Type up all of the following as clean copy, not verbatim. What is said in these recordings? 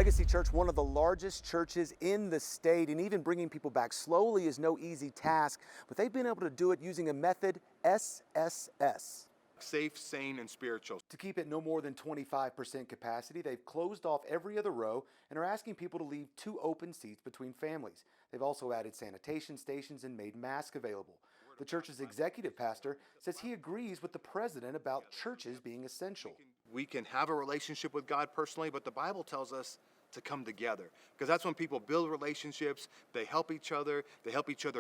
Legacy Church, one of the largest churches in the state, and even bringing people back slowly is no easy task, but they've been able to do it using a method, SSS. Safe, sane, and spiritual. To keep it no more than 25% capacity, they've closed off every other row and are asking people to leave 2 open seats between families. They've also added sanitation stations and made masks available. The church's executive pastor says he agrees with the president about churches being essential. We can have a relationship with God personally, but the Bible tells us to come together, because that's when people build relationships, they help each other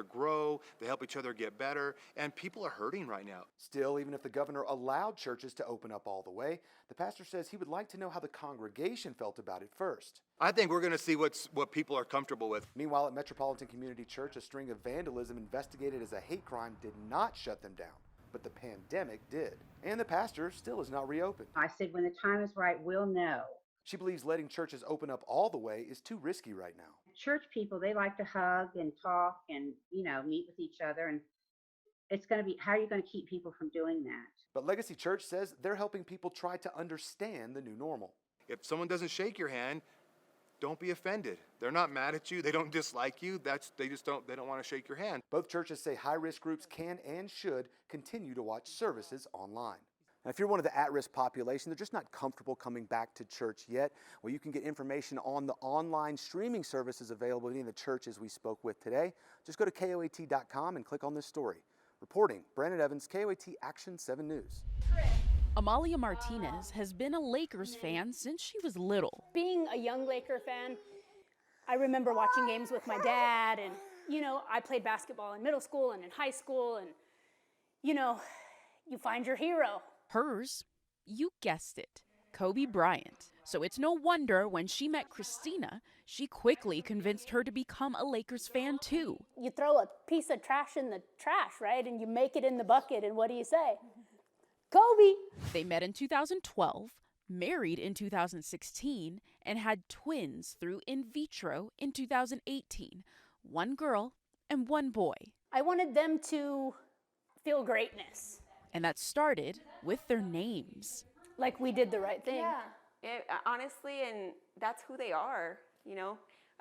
grow, they help each other get better, and people are hurting right now. Still, even if the governor allowed churches to open up all the way, the pastor says he would like to know how the congregation felt about it first. I think we're going to see what people are comfortable with. Meanwhile, at Metropolitan Community Church, a string of vandalism investigated as a hate crime did not shut them down, but the pandemic did. And the pastor still is not reopened. I said, when the time is right, we'll know. She believes letting churches open up all the way is too risky right now. Church people, they like to hug and talk and, meet with each other. And it's going to be, how are you going to keep people from doing that? But Legacy Church says they're helping people try to understand the new normal. If someone doesn't shake your hand, don't be offended. They're not mad at you. They don't dislike you. They don't want to shake your hand. Both churches say high-risk groups can and should continue to watch services online. Now, if you're one of the at-risk population, they're just not comfortable coming back to church yet, well, you can get information on the online streaming services available in the churches we spoke with today. Just go to KOAT.com and click on this story. Reporting, Brandon Evans, KOAT Action 7 News. Amalia Martinez has been a Lakers fan since she was little. Being a young Laker fan, I remember watching games with my dad, and, I played basketball in middle school and in high school, and, you find your hero. Hers, you guessed it, Kobe Bryant. So it's no wonder when she met Christina, she quickly convinced her to become a Lakers fan too. You throw a piece of trash in the trash, right? And you make it in the bucket, and what do you say? Kobe! They met in 2012, married in 2016, and had twins through in vitro in 2018. 1 girl and 1 boy. I wanted them to feel greatness. And that started with their names. Like we did the right thing. Yeah, honestly, and that's who they are,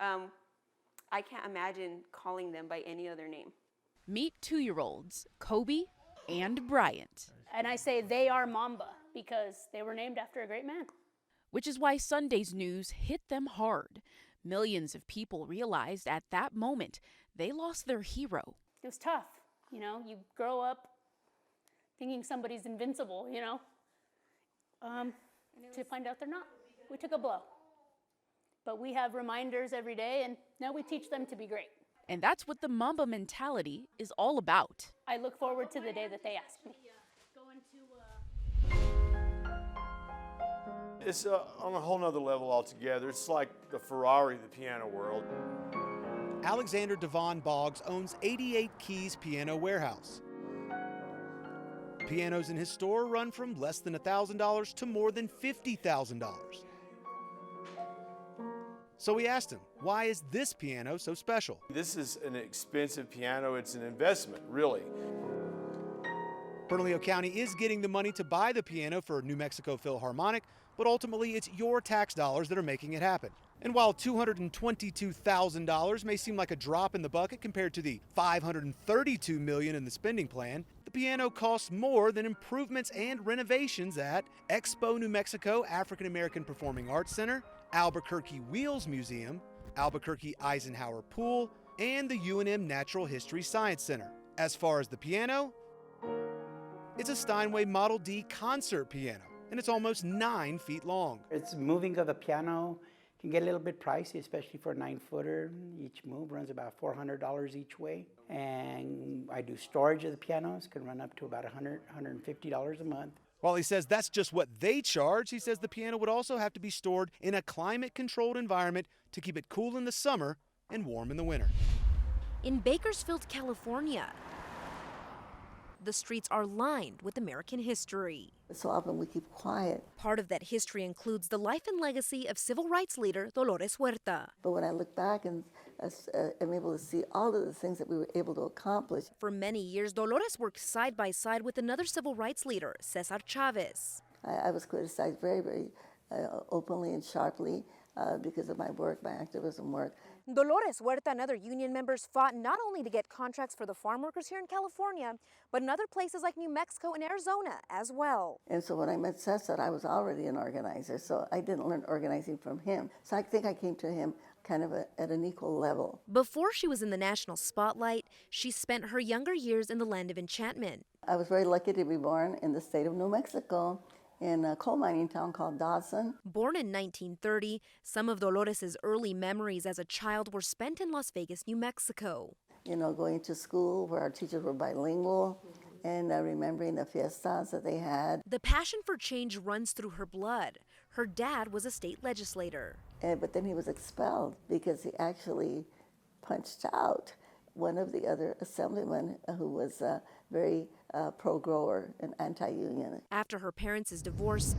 I can't imagine calling them by any other name. Meet 2-year-olds, Kobe and Bryant. And I say they are Mamba because they were named after a great man. Which is why Sunday's news hit them hard. Millions of people realized at that moment they lost their hero. It was tough, you grow up thinking somebody's invincible, to find out they're not. We took a blow. But we have reminders every day, and now we teach them to be great. And that's what the Mamba mentality is all about. I look forward to the day that they ask me. It's on a whole nother level altogether. It's like the Ferrari of the piano world. Alexander Devon Boggs owns 88 Keys Piano Warehouse. Pianos in his store run from less than $1,000 to more than $50,000. So we asked him, why is this piano so special? This is an expensive piano. It's an investment, really. Bernalillo County is getting the money to buy the piano for New Mexico Philharmonic, but ultimately it's your tax dollars that are making it happen. And while $222,000 may seem like a drop in the bucket compared to the $532 million in the spending plan, the piano costs more than improvements and renovations at Expo New Mexico African American Performing Arts Center, Albuquerque Wheels Museum, Albuquerque Eisenhower Pool, and the UNM Natural History Science Center. As far as the piano, it's a Steinway Model D concert piano, and it's almost 9 feet long. It's moving of the piano can get a little bit pricey, especially for a 9-footer. Each move runs about $400 each way. And I do storage of the pianos, can run up to about $100, $150 a month. While he says that's just what they charge, he says the piano would also have to be stored in a climate-controlled environment to keep it cool in the summer and warm in the winter. In Bakersfield, California, the streets are lined with American history. So often we keep quiet. Part of that history includes the life and legacy of civil rights leader Dolores Huerta. But when I look back and I'm able to see all of the things that we were able to accomplish. For many years, Dolores worked side by side with another civil rights leader, Cesar Chavez. I was criticized very, very openly and sharply because of my work, my activism work. Dolores Huerta and other union members fought not only to get contracts for the farm workers here in California, but in other places like New Mexico and Arizona as well. And so when I met Cesar, I was already an organizer, so I didn't learn organizing from him. So I think I came to him kind of at an equal level. Before she was in the national spotlight, she spent her younger years in the land of enchantment. I was very lucky to be born in the state of New Mexico, in a coal mining town called Dawson. Born in 1930, some of Dolores' early memories as a child were spent in Las Vegas, New Mexico. You know, going to school where our teachers were bilingual, and remembering the fiestas that they had. The passion for change runs through her blood. Her dad was a state legislator. But then he was expelled because he actually punched out one of the other assemblymen who was very pro-grower and anti-union. After her parents' divorce,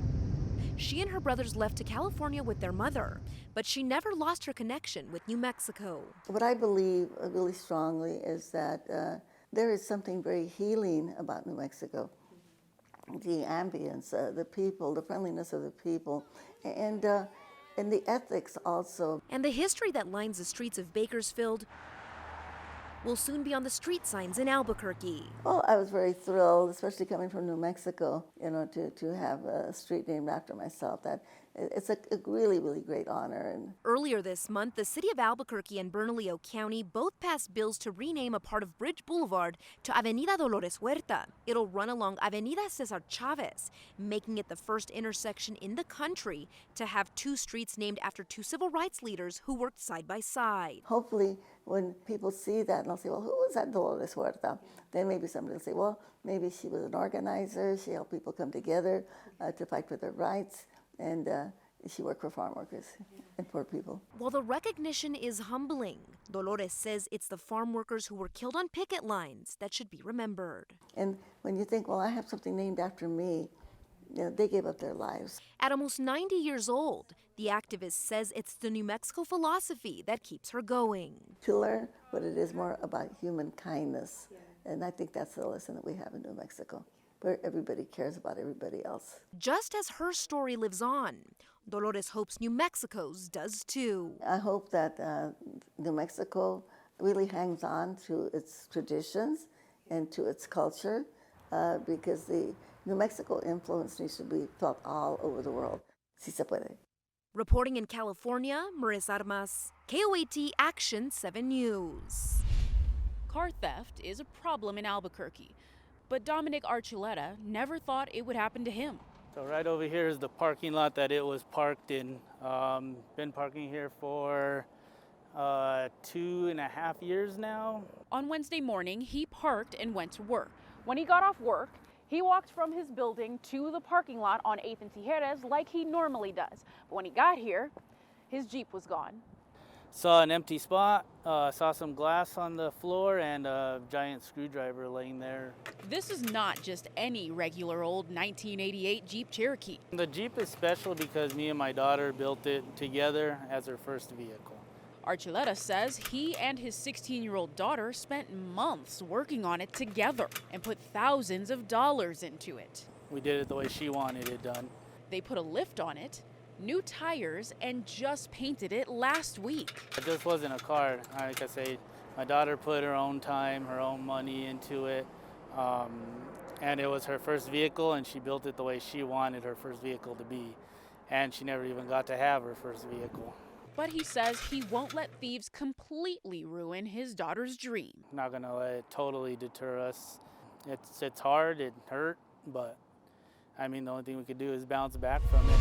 she and her brothers left to California with their mother, but she never lost her connection with New Mexico. What I believe really strongly is that there is something very healing about New Mexico. The ambience, the people, the friendliness of the people, and the ethics also. And the history that lines the streets of Bakersfield will soon be on the street signs in Albuquerque. Well, I was very thrilled, especially coming from New Mexico, you know, to have a street named after myself. That it's a really, really great honor. And earlier this month, the city of Albuquerque and Bernalillo County both passed bills to rename a part of Bridge Boulevard to Avenida Dolores Huerta. It'll run along Avenida Cesar Chavez, making it the first intersection in the country to have two streets named after two civil rights leaders who worked side by side. Hopefully, when people see that, and they'll say, well, who was that Dolores Huerta? Then maybe somebody will say, well, maybe she was an organizer. She helped people come together to fight for their rights. And she worked for farm workers and poor people. While the recognition is humbling, Dolores says it's the farm workers who were killed on picket lines that should be remembered. And when you think, well, I have something named after me, you know, they gave up their lives. At almost 90 years old, the activist says it's the New Mexico philosophy that keeps her going. To learn what it is more about human kindness. Yeah. And I think that's the lesson that we have in New Mexico, where everybody cares about everybody else. Just as her story lives on, Dolores hopes New Mexico's does too. I hope that New Mexico really hangs on to its traditions and to its culture, because the New Mexico influence needs to be felt all over the world. Si se puede. Reporting in California, Marissa Armas, KOAT Action 7 News. Car theft is a problem in Albuquerque, but Dominic Archuleta never thought it would happen to him. So right over here is the parking lot that it was parked in. Been parking here for 2.5 years now. On Wednesday morning, he parked and went to work. When he got off work, he walked from his building to the parking lot on 8th and Tijeras like he normally does. But when he got here, his Jeep was gone. Saw an empty spot, saw some glass on the floor and a giant screwdriver laying there. This is not just any regular old 1988 Jeep Cherokee. The Jeep is special because me and my daughter built it together as her first vehicle. Archuleta says he and his 16-year-old daughter spent months working on it together and put thousands of dollars into it. We did it the way she wanted it done. They put a lift on it, new tires, and just painted it last week. It just wasn't a car. Like I say, my daughter put her own time, her own money into it, and it was her first vehicle, and she built it the way she wanted her first vehicle to be, and she never even got to have her first vehicle. But he says he won't let thieves completely ruin his daughter's dream. Not gonna let it totally deter us. It's hard, it hurt, but I mean, the only thing we could do is bounce back from it.